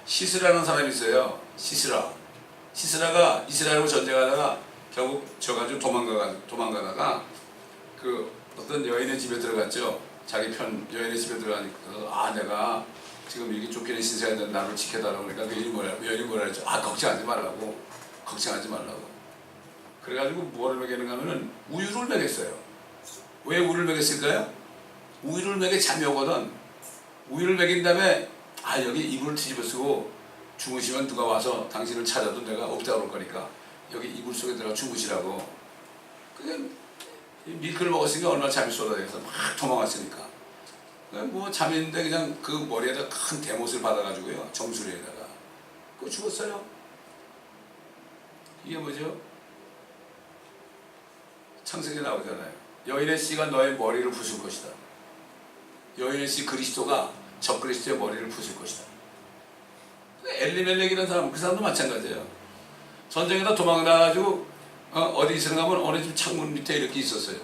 Speaker 1: 시스라는 사람이 있어요. 시스라가 이스라엘하고 전쟁하다가 결국 져가지고 도망가다가 그 어떤 여인의 집에 들어갔죠. 자기 여인의 집에 들어가니까 내가 지금 여기 쫓기는 신세가 나를 지켜달라고 그러니까 그 여인이 뭐라 했죠. 걱정하지 말라고. 그래가지고 뭐를 먹이는가 하면은 우유를 먹였어요. 왜 우유를 먹였을까요? 우유를 먹여 잠이 오거든. 우유를 먹인 다음에 여기 이불을 뒤집어 쓰고 주무시면 누가 와서 당신을 찾아도 내가 없다고 그럴 거니까 여기 이불 속에 들어가 주무시라고. 그게 밀크를 먹었으니까 얼마나 잠이 쏟아져서 막 도망갔으니까. 뭐 잠이 있는데 그냥 그 머리에다 큰 대못을 받아가지고요. 정수리에다가. 그거 죽었어요. 이게 뭐죠? 창세기에 나오잖아요. 여인의 씨가 너의 머리를 부술 것이다. 여인의 씨 그리스도가 적그리스도의 머리를 부술 것이다. 엘리멜렉이라는 사람, 그 사람도 마찬가지예요. 전쟁에다 도망가가지고 어디 있으는가 하면 어느 집 창문 밑에 이렇게 있었어요.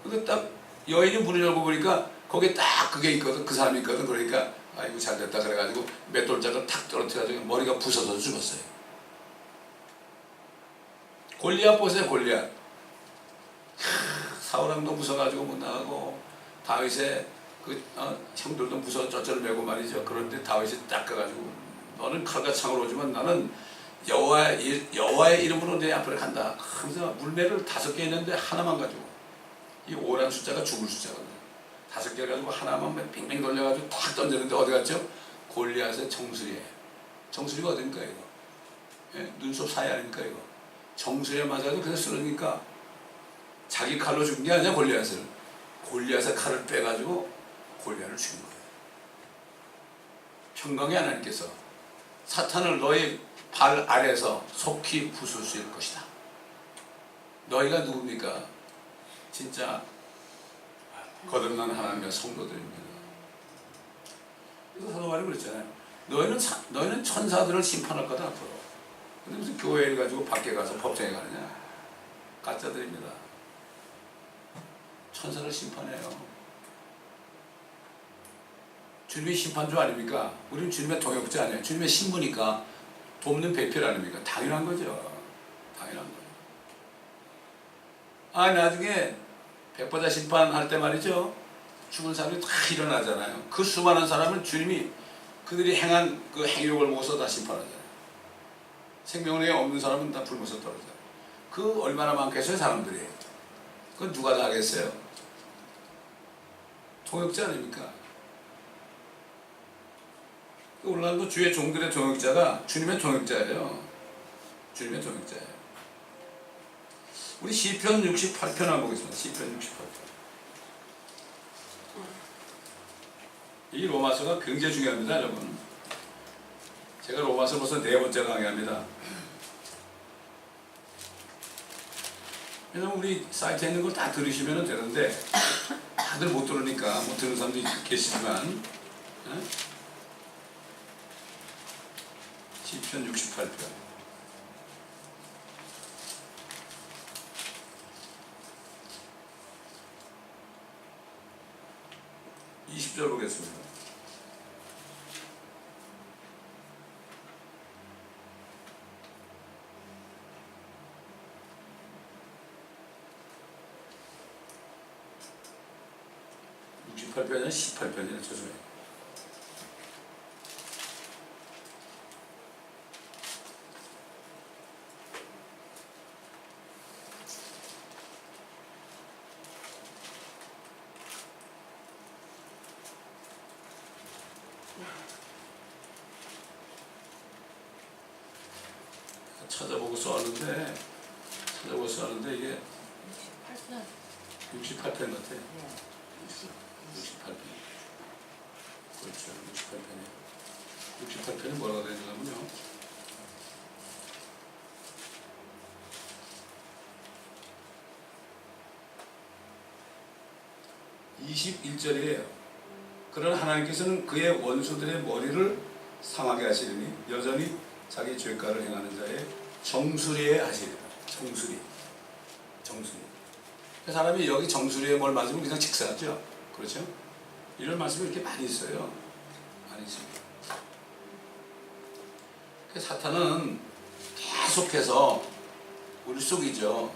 Speaker 1: 근데 딱 여인이 문을 열고 보니까 거기에 딱 그게 있거든. 그 사람이 있거든. 그러니까 아이고 잘됐다 그래가지고 맷돌짝을 탁 떨어뜨려가지고 머리가 부서져서 죽었어요. 골리앗 보세요. 골리앗. 사울왕도 무서워가지고 못 나가고 다윗의 형들도 무서워 쩌쩌를 메고 말이죠. 그런데 다윗이 딱 가가지고 너는 칼과 창으로 오지만 나는 여호와의 이름으로 내 앞을 간다. 그래서 물매를 5개 있는데 하나만 가지고 이 5라는 숫자가 죽을 숫자거든요. 5개 가지고 하나만 빙빙 돌려가지고 탁 던졌는데 어디 갔죠? 골리앗의 정수리에. 정수리가 어딥니까 이거? 예? 눈썹 사이 아닙니까 이거? 정수리에 맞아도 그래서 쓰러니까 자기 칼로 죽은 게 아니야 골리앗을. 골리앗의 칼을 빼가지고 골리앗을 죽인 거예요. 평강의 하나님께서 사탄을 너희 발 아래에서 속히 부수실 것이다. 너희가 누굽니까? 진짜 거듭난 하나님의 성도들입니다. 그래서 사도 바울이 그랬잖아요. 너희는 천사들을 심판할 거다 앞으로. 근데 무슨 교회를 가지고 밖에 가서 법정에 가느냐? 가짜들입니다. 천사를 심판해요. 주님의 심판조 아닙니까? 우리는 주님의 동역자 아니에요. 주님의 신부니까 돕는 배필 아닙니까? 당연한 거죠. 당연한 거예요. 나중에 백보자 심판할 때 말이죠. 죽은 사람이 다 일어나잖아요. 그 수많은 사람은 주님이 그들이 행한 그 행위력을 보고서 다 심판하잖아요. 생명력이 없는 사람은 다 굶어서 떨어져요. 그 얼마나 많겠어요 사람들이. 그건 누가 다 하겠어요? 동역자 아닙니까? 오늘날도 주의 종들의 동역자가 주님의 동역자예요. 주님의 동역자예요. 우리 시편 68편 한번 보겠습니다. 시편 68편. 이 로마서가 굉장히 중요합니다, 여러분. 제가 로마서 벌써 4번째 강의합니다. 왜냐면 우리 사이트에 있는 걸 다 들으시면 되는데 다들 못 들으니까 못 들은 사람도 계시지만 시편 68편 20절 보겠습니다. (68편이) 18편이나 죄송해요. 찾아보고 써왔는데 이게 68편 같아. 68편. 그렇죠. 68편이 뭐라고 되냐면요. 21절이에요. 그러나 하나님께서는 그의 원수들의 머리를 상하게 하시리니 여전히 자기 죄가를 행하는 자의 정수리에 하시리라. 정수리. 그 사람이 여기 정수리에 뭘 맞으면 그냥 직사하죠. 그렇죠? 이런 말씀이 이렇게 많이 있어요. 많이 있습니다. 사탄은 계속해서 우리 속이죠.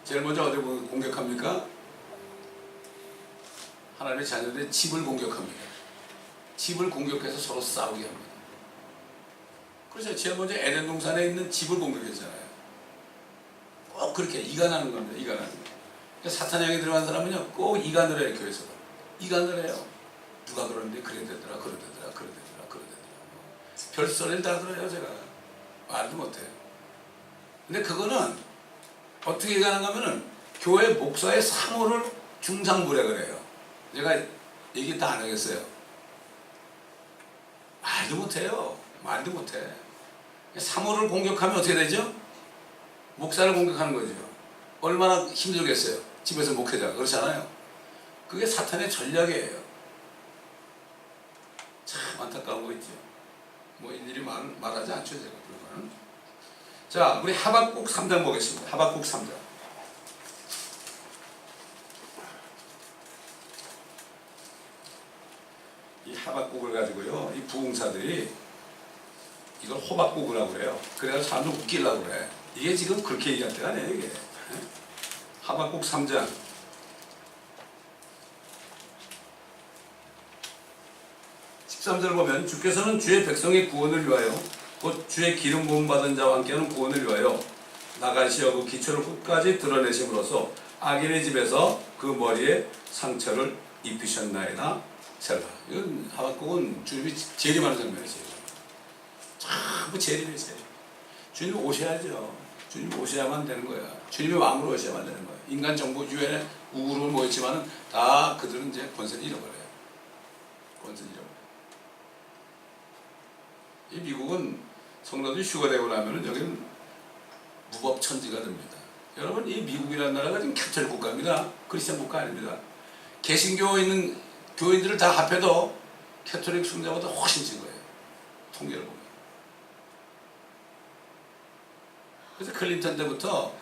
Speaker 1: 제일 먼저 어디 공격합니까? 하나님의 자녀들의 집을 공격합니다. 집을 공격해서 서로 싸우게 합니다. 그래서 제일 먼저 에덴 동산에 있는 집을 공격했잖아요. 꼭 그렇게 이간하는 겁니다. 이간하는 거예요. 사탄 영이 들어간 사람은요, 꼭 이간을 해요. 교회에서 이간을 해요. 누가 그러는데 그러대더라. 별소리를 다 들어요. 제가 말도 못해요. 근데 그거는 어떻게 이간하는 거면은 교회 목사의 사모를 중상부rek을 해요. 제가 얘기 다 안 하겠어요. 말도 못해요. 말도 못해. 사모를 공격하면 어떻게 되죠? 목사를 공격하는 거죠. 얼마나 힘들겠어요. 집에서 목회자가. 그렇잖아요. 그게 사탄의 전략이에요. 참 안타까운 거 있죠. 뭐 일일이 말하지 않죠. 제가 그러면. 자, 우리 하박국 3장 보겠습니다. 하박국 3장. 이 하박국을 가지고요, 이 부흥사들이 이걸 호박국이라고 그래요. 그래서 사람들 웃기려고 그래. 이게 지금 그렇게 얘기할 때가 아니에요, 이게. 하박국 3장 13절 보면 주께서는 주의 백성의 구원을 위하여 곧 주의 기름 부음 받은 자와 함께하는 구원을 위하여 나가시어 그 기초를 끝까지 드러내심으로써 악인의 집에서 그 머리에 상처를 입히셨나이다. 셀라. 이건 하박국은 주님이 재림하는 장면이에요. 전부 재림이에요. 재림. 주님이 오셔야죠. 주님이 오셔야만 되는 거야. 주님이 왕으로 오셔야만 되는 거야. 인간 정부 유엔에 우르르 모였지만은 다 그들은 이제 권세를 잃어버려요. 권세를 잃어버려요. 이 미국은 성도들이 휴가되고 나면은 여기는 무법천지가 됩니다. 여러분, 이 미국이라는 나라가 지금 캐톨릭 국가입니다. 크리스천 국가 아닙니다. 개신교에 있는 교인들을 다 합해도 캐톨릭 숭자보다 훨씬 진 거예요. 통계를 보면. 그래서 클린턴 때부터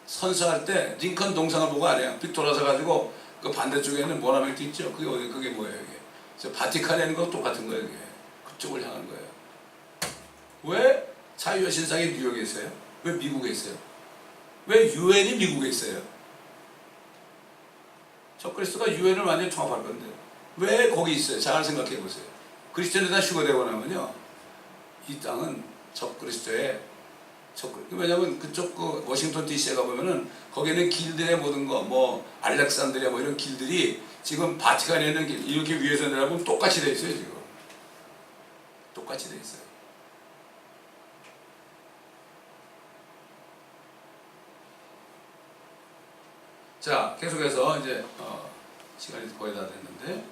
Speaker 1: 선서할 때 링컨 동상을 보고 안 해요. 빅 돌아서 가지고 그 반대쪽에 있는 모나멘트 있죠. 그게 어디, 그게 뭐예요, 이게? 그래서 바티칸에 있는 거 똑같은 거예요, 이게. 그쪽을 향한 거예요. 왜 자유의 신상이 뉴욕에 있어요? 왜 미국에 있어요? 왜 유엔이 미국에 있어요? 적그리스도가 유엔을 완전히 통합할 건데 왜 거기 있어요? 잘 생각해 보세요. 그리스도인이 다 휴거되고 나면요, 이 땅은 적그리스도의 왜냐하면 그쪽 그 워싱턴 DC에 가보면은 거기는 길들의 모든 거, 뭐 알렉산드리아 뭐 이런 길들이 지금 바티칸에 있는 길 이렇게 위에서 내려보면 똑같이 돼 있어요. 지금 똑같이 돼 있어요. 자, 계속해서 이제 시간이 거의 다 됐는데,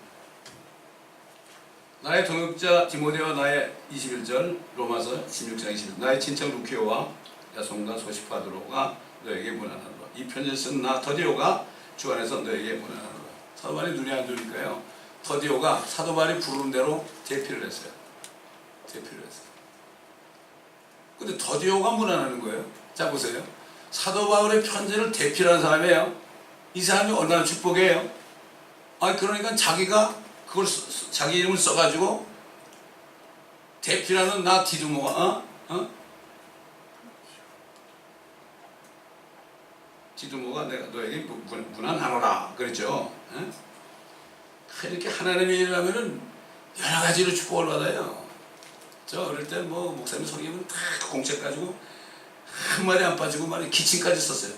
Speaker 1: 나의 동역자 디모데와 나의 21절 로마서 16장 21절 나의 친척 루키오와 야손과 소시파드로가 너에게 문안하노라. 이 편지를 쓴 나 더디오가 주 안에서 너에게 문안하노라. 사도 바울이 눈이 안 좋으니까요, 더디오가 사도 바울이 부르는 대로 대피를 했어요. 대피를 했어요. 근데 더디오가 문안하는 거예요. 자, 보세요. 사도 바울의 편지를 대피하는 사람이에요. 이 사람이 얼마나 축복이에요. 그러니까 자기가 그걸 자기 이름을 써가지고 대피라는 나 디두모가 디두모가 내가 너에게 문안하노라 그랬죠. 이렇게 하나님의 일이라면은 여러 가지로 축복을 받아요. 저 어릴 때 뭐 목사님 소리면 다 공책 가지고 한 마디 안 빠지고 말이 기침까지 썼어요.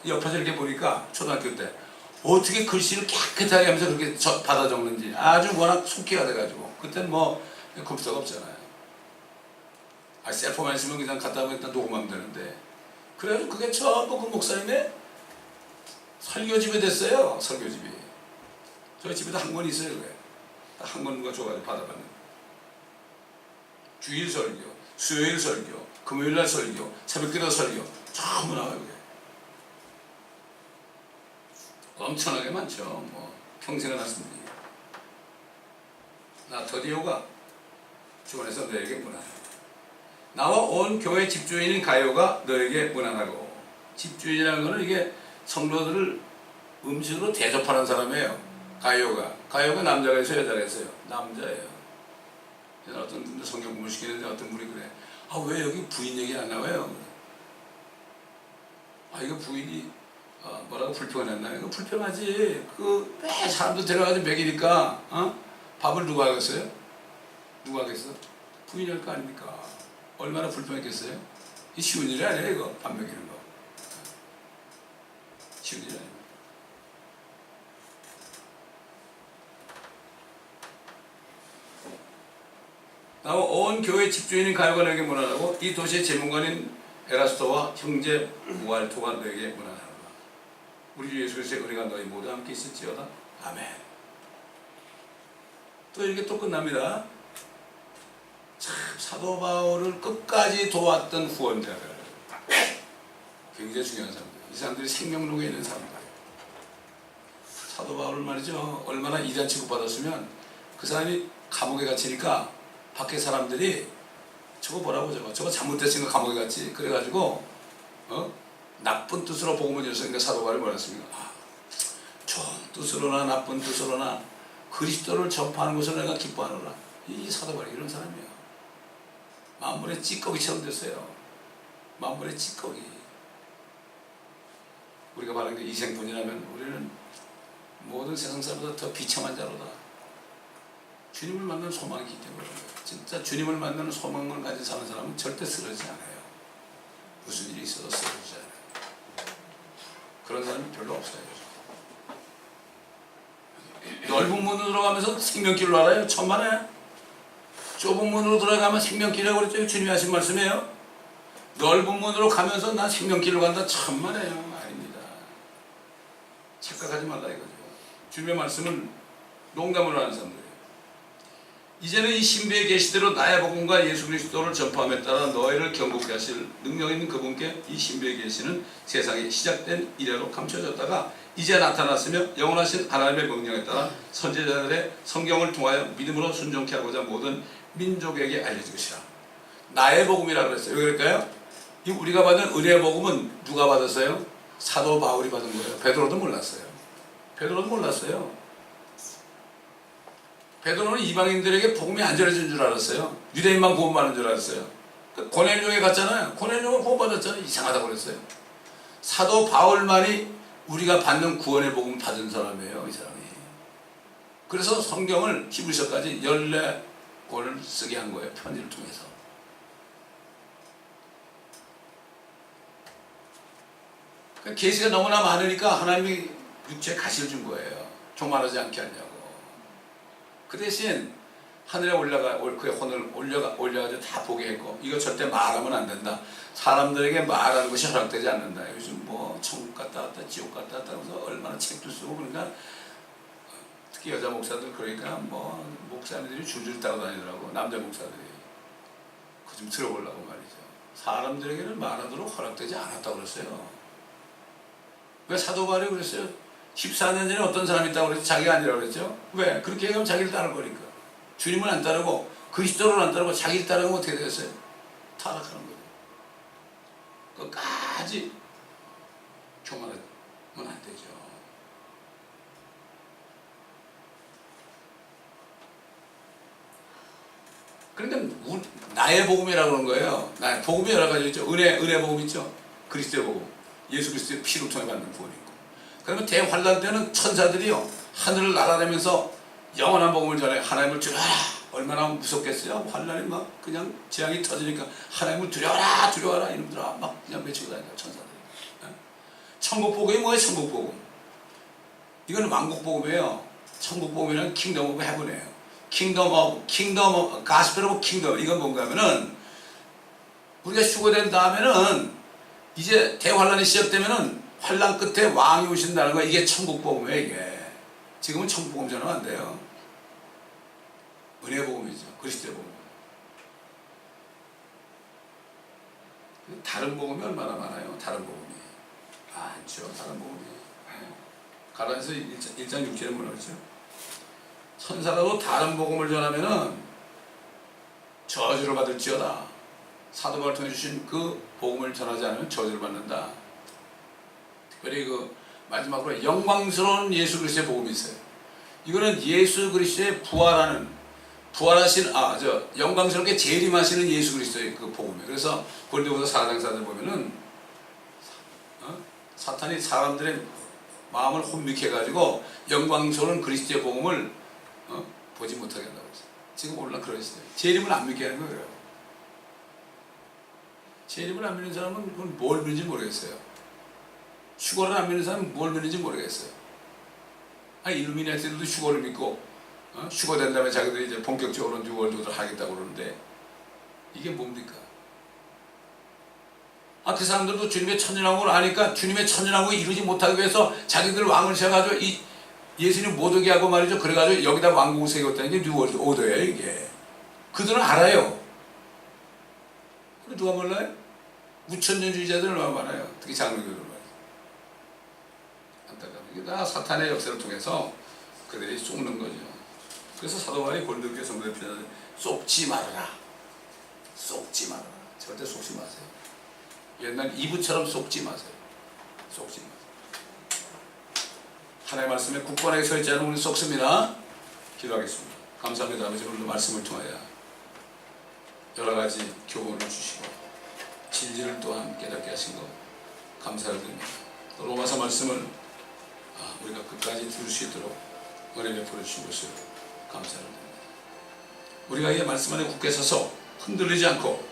Speaker 1: 옆에서 이렇게 보니까 초등학교 때 어떻게 글씨를 깨끗하게 하면서 그렇게 받아 적는지 아주 워낙 속기가 돼가지고, 그때는 뭐 컴퓨터가 없잖아요. 셀폰만 있으면 그냥 갖다 보면 일단 녹음하면 되는데, 그래가지고 그게 전부 그 목사님의 설교집이 됐어요. 설교집이. 저희 집에도 한 권 있어요. 그게 한 권 누가 줘가지고 받아봤는. 주일 설교, 수요일 설교, 금요일날 설교, 새벽기도 설교 전부 나와요. 그게 엄청나게 많죠. 뭐 평생을 났습니다. 나 더디오가 주 안에서 너에게 문안하고 나와 온 교회 집주인인 가요가 너에게 문안하고. 집주인이라는 거는 이게 성도들을 음식으로 대접하는 사람이에요. 가요가 남자가 있어요, 여자가 있어요? 남자예요. 어떤 분들 성경 공부 시키는데 어떤 분이 그래, 왜 여기 부인 얘기 안 나와요? 이거 부인이 뭐라고 불평했나? 이거 불평하지. 왜 사람들 데려가서 먹이니까 밥을 누가 하겠어요? 누가 하겠어? 부인이 할 거 아닙니까? 얼마나 불평했겠어요? 이 쉬운 일이 아니에요. 이거 밥 먹이는 거 쉬운 일이 아니에요. 나와 온 교회 집주인인 가요가 너에게 문안하고 이 도시의 재문관인 에라스토와 형제 무알토가 너에게 문안하노라. 우리 주 예수 그리스도의 은혜가 너희 모두 함께 있을지어다. 아멘. 또 이렇게 또 끝납니다. 참 사도 바울을 끝까지 도왔던 후원자들, 굉장히 중요한 사람들. 이 사람들이 생명록에 있는 사람들. 사도 바울을 말이죠, 얼마나 이단 취급받았으면 그 사람이 감옥에 갇히니까 밖에 사람들이 저거 뭐라고 저거 잘못됐으니까 감옥에 갔지. 그래가지고 나쁜 뜻으로 복음을 전했으니까 사도 바울이 뭐랬습니까? 좋은 뜻으로나 나쁜 뜻으로나 그리스도를 전파하는 것을 내가 기뻐하노라. 이 사도 바울이 이런 사람이에요. 만물의 찌꺼기처럼 됐어요. 만물의 찌꺼기. 우리가 말하는 게 이생뿐이라면 우리는 모든 세상 사람보다 더 비참한 자로다. 주님을 만나는 소망이 있기 때문에 그런 거예요. 진짜 주님을 만나는 소망을 가진 사는 사람은 절대 쓰러지지 않아요. 무슨 일이 있어도 쓰러지지 않아요. 그런 사람이 별로 없어요. 넓은 문으로 들어가면서 생명길로 알아요. 천만에. 좁은 문으로 들어가면 생명길이라고 그랬죠. 주님이 하신 말씀이에요. 넓은 문으로 가면서 난 생명길로 간다. 천만에요. 아닙니다. 착각하지 말라 이거죠. 주님의 말씀은 농담으로 하는 사람들이에요. 이제는 이 신비의 계시대로 나의 복음과 예수 그리스도를 전파함에 따라 너희를 경고케 하실 능력 있는 그분께 이 신비의 계시는 세상이 시작된 이래로 감춰졌다가 이제 나타났으며 영원하신 하나님의 명령에 따라 선지자들의 성경을 통하여 믿음으로 순종케 하고자 모든 민족에게 알려질 것이라. 나의 복음이라고 그랬어요. 왜 그럴까요? 이 우리가 받은 은혜의 복음은 누가 받았어요? 사도 바울이 받은 거예요. 베드로도 몰랐어요. 베드로도 몰랐어요. 베드로는 이방인들에게 복음이 안 전해진 줄 알았어요. 유대인만 구원받는 줄 알았어요. 고넬료에 갔잖아요. 고넬료가 구원받았잖아요. 이상하다고 그랬어요. 사도 바울만이 우리가 받는 구원의 복음 받은 사람이에요. 이 사람이. 그래서 성경을 히브리서까지 14권을 쓰게 한 거예요. 편지를 통해서. 계시가 너무나 많으니까 하나님이 육체에 가시를 준 거예요. 종말하지 않게 하냐고. 그 대신 하늘에 그의 혼을 올려가지고 다 보게 했고, 이거 절대 말하면 안 된다. 사람들에게 말하는 것이 허락되지 않는다. 요즘 뭐 천국 갔다 왔다 지옥 갔다 왔다 하면서 얼마나 책도 쓰고, 그러니까 특히 여자 목사들, 그러니까 뭐 목사님들이 줄줄 따라다니더라고. 남자 목사들이 그 좀 들어보려고 말이죠. 사람들에게는 말하도록 허락되지 않았다고 그랬어요. 왜 사도 바울이 그랬어요? 14년 전에 어떤 사람이 있다고 그랬죠? 자기가 아니라고 그랬죠? 왜? 그렇게 얘기하면 자기를 따를 거니까. 주님을 안 따르고 그리스도를 안 따르고 자기를 따르면 어떻게 되겠어요? 타락하는 거죠. 끝까지 교만하면 안 되죠. 그러니까 나의 복음이라고 그러는 거예요. 나의 복음이 여러 가지 있죠. 은혜 복음 있죠. 그리스도의 복음. 예수 그리스도의 피를 통해 받는 구원이 있고. 그러면 대환란 때는 천사들이요, 하늘을 날아다니면서 영원한 복음을 전해 하나님을 두려워라. 얼마나 무섭겠어요. 환란이 막 그냥 재앙이 터지니까 하나님을 두려워라 두려워라 이놈들아 막 그냥 외치고 다니는 천사들이. 천국 복음이 뭐예요? 천국 복음. 이거는 왕국 복음이에요. 천국 복음이란 킹덤 오브 헤븐이에요. 킹덤 가스펠 오브 킹덤. 이건 뭔가 하면은 우리가 휴거된 다음에는 이제 대환란이 시작되면은 환란 끝에 왕이 오신다는 거, 이게 천국 복음이에요. 이게 지금은 천국 복음 전하면 안 돼요. 은혜 복음이죠. 그리스도의 복음. 다른 복음이 얼마나 많아요? 다른 복음이 많죠. 다른 복음이. 가라에서 1장 6절에 뭐라 그러죠? 천사라도 다른 복음을 전하면은 저주를 받을지어다. 사도 바울을 통해 주신 그 복음을 전하지 않으면 저주를 받는다. 특별히 그 마지막으로 영광스러운 예수 그리스도의 복음이 있어요. 이거는 예수 그리스도의 부활하신 영광스럽게 재림하시는 예수 그리스도의 그 복음이에요. 그래서 고린도후서 4장 4절 보면은 사탄이 사람들의 마음을 혼미케 해가지고 영광스러운 그리스도의 복음을 보지 못하게 한다고 했어요. 지금 오늘날 그러시대요. 재림을 안 믿게 하는 거예요. 재림을 안 믿는 사람은 그건 뭘 믿는지 모르겠어요. 휴거를 안 믿는 사람은 뭘 믿는지 모르겠어요. 일루미나티들도 휴거를 믿고 휴거 된 다음에 자기들이 이제 본격적으로 뉴월드를 하겠다고 그러는데 이게 뭡니까? 그 사람들도 주님의 천년왕국을 아니까 주님의 천년왕국을 이루지 못하기 위해서 자기들 왕을 세워가지고 이 예수님 못 오게 하고 말이죠. 그래가지고 여기다 왕국을 세웠다는 게 뉴월드 오더예요. 이게 그들은 알아요. 근데 누가 몰라요? 무천년주의자들은 얼마나 많아요. 특히 장로교들 말이죠. 안타깝게 이게 다 사탄의 역사를 통해서 그들이 속는 거죠. 그래서 사도 바울이 고린도교회 성도들 편지에 속지 말아라. 속지 말아라. 절대 속지 마세요. 옛날 이브처럼 속지 마세요. 속지 마세요. 하나님의 말씀에 굳건하게 서 있지 않으면 우리는 썩습니다. 기도하겠습니다. 감사합니다. 아버지, 오늘도 말씀을 통하여 여러 가지 교훈을 주시고 진리를 또한 깨닫게 하신 것 감사를 드립니다. 또 로마서 말씀을 우리가 끝까지 들을 수 있도록 은혜 베풀어 주신 것을 감사를 드립니다. 우리가 이 말씀 안에 굳게 서서 흔들리지 않고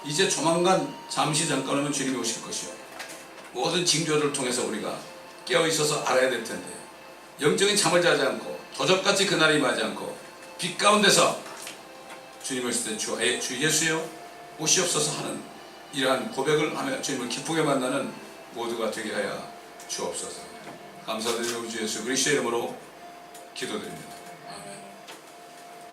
Speaker 1: 이제 조만간 잠시 잠깐 오면 주님이 오실 것이요 모든 징조를 통해서 우리가 깨어있어서 알아야 될 텐데 영적인 잠을 자지 않고 도적같이 그날이 임하지 않고 빛 가운데서 주님 오실 때 주 예수여 오시옵소서 하는 이러한 고백을 하며 주님을 기쁘게 만나는 모두가 되게 하여 주옵소서. 감사드리며 주 예수 그리스도의 이름으로 기도드립니다.